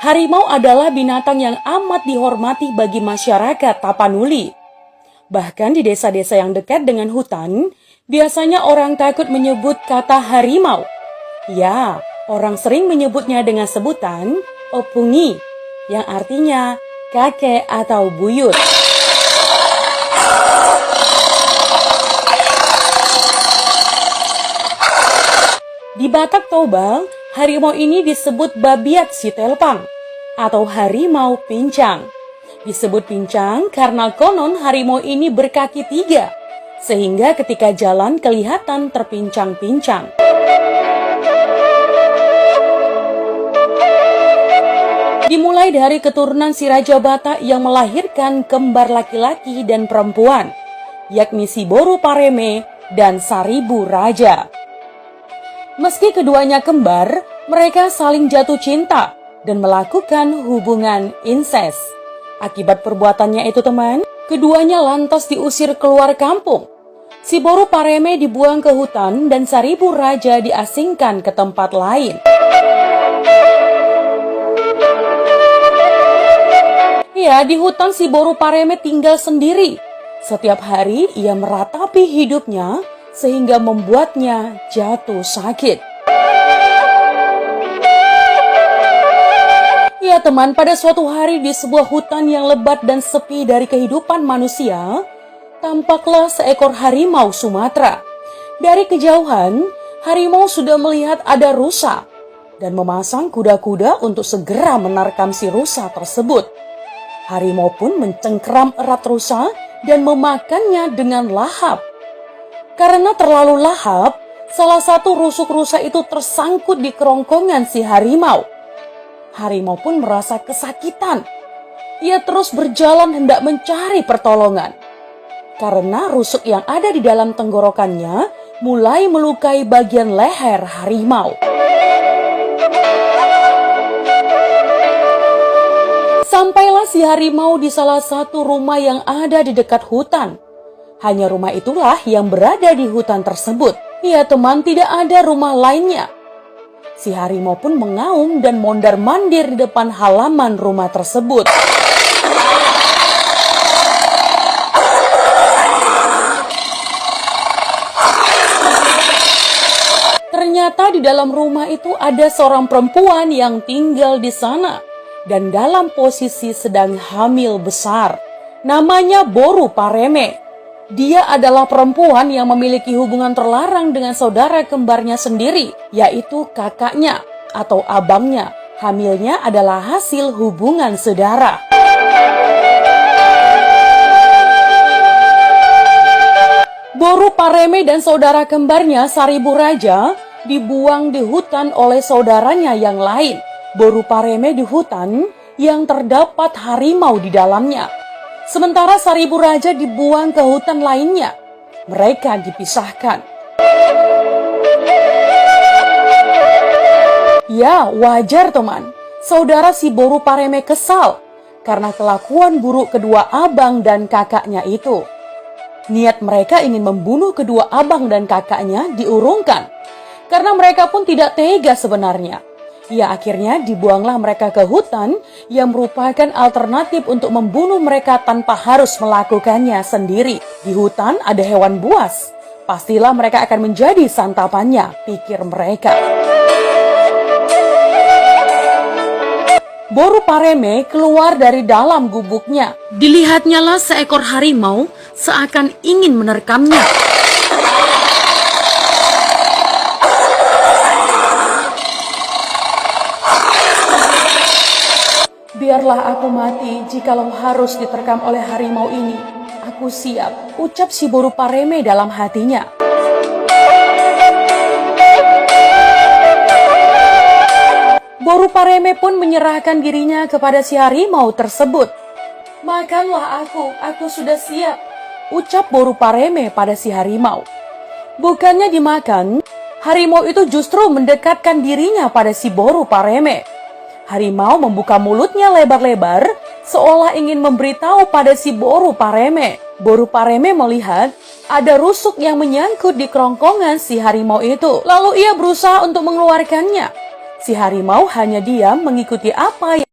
Harimau adalah binatang yang amat dihormati bagi masyarakat Tapanuli. Bahkan di desa-desa yang dekat dengan hutan, biasanya orang takut menyebut kata harimau. Ya, orang sering menyebutnya dengan sebutan opungi, yang artinya kakek atau buyut. Di Batak Toba, harimau ini disebut babiat sitelpang atau harimau pincang. Disebut pincang karena konon harimau ini berkaki 3, sehingga ketika jalan kelihatan terpincang-pincang. Dimulai dari keturunan si Raja Batak yang melahirkan kembar laki-laki dan perempuan, yakni si Boru Pareme dan Saribu Raja. Meski keduanya kembar, mereka saling jatuh cinta dan melakukan hubungan incest. Akibat perbuatannya itu teman, keduanya lantas diusir keluar kampung. Si Boru Pareme dibuang ke hutan dan Saribu Raja diasingkan ke tempat lain. Ya, di hutan si Boru Pareme tinggal sendiri. Setiap hari ia meratapi hidupnya sehingga membuatnya jatuh sakit. Ya teman, pada suatu hari di sebuah hutan yang lebat dan sepi dari kehidupan manusia, tampaklah seekor harimau Sumatera. Dari kejauhan, harimau sudah melihat ada rusa dan memasang kuda-kuda untuk segera menerkam si rusa tersebut. Harimau pun mencengkeram erat rusa dan memakannya dengan lahap. Karena terlalu lahap, salah satu rusuk rusa itu tersangkut di kerongkongan si harimau. Harimau pun merasa kesakitan. Ia terus berjalan hendak mencari pertolongan. Karena rusuk yang ada di dalam tenggorokannya mulai melukai bagian leher harimau. Sampailah si harimau di salah satu rumah yang ada di dekat hutan. Hanya rumah itulah yang berada di hutan tersebut. Ya teman, tidak ada rumah lainnya. Si harimau pun mengaum dan mondar-mandir di depan halaman rumah tersebut. Ternyata di dalam rumah itu ada seorang perempuan yang tinggal di sana dan dalam posisi sedang hamil besar. Namanya Boru Pareme. Dia adalah perempuan yang memiliki hubungan terlarang dengan saudara kembarnya sendiri, yaitu kakaknya atau abangnya. Hamilnya adalah hasil hubungan saudara. Boru Pareme dan saudara kembarnya Saribu Raja dibuang di hutan oleh saudaranya yang lain. Boru Pareme di hutan yang terdapat harimau di dalamnya. Sementara Saribu Raja dibuang ke hutan lainnya. Mereka dipisahkan. Ya, wajar teman. Saudara si Boru Pareme kesal karena kelakuan buruk kedua abang dan kakaknya itu. Niat mereka ingin membunuh kedua abang dan kakaknya diurungkan. Karena mereka pun tidak tega sebenarnya. Ya, akhirnya dibuanglah mereka ke hutan yang merupakan alternatif untuk membunuh mereka tanpa harus melakukannya sendiri. Di hutan ada hewan buas. Pastilah mereka akan menjadi santapannya, pikir mereka. Boru Pareme keluar dari dalam gubuknya. Dilihatnyalah seekor harimau seakan ingin menerkamnya. Biarlah aku mati jikalau harus diterkam oleh harimau ini. Aku siap, ucap si Boru Pareme dalam hatinya. Boru Pareme pun menyerahkan dirinya kepada si harimau tersebut. Makanlah aku sudah siap, ucap Boru Pareme pada si harimau. Bukannya dimakan, harimau itu justru mendekatkan dirinya pada si Boru Pareme. Harimau membuka mulutnya lebar-lebar, seolah ingin memberitahu pada si Boru Pareme. Boru Pareme melihat ada rusuk yang menyangkut di kerongkongan si harimau itu. Lalu ia berusaha untuk mengeluarkannya. Si harimau hanya diam mengikuti apa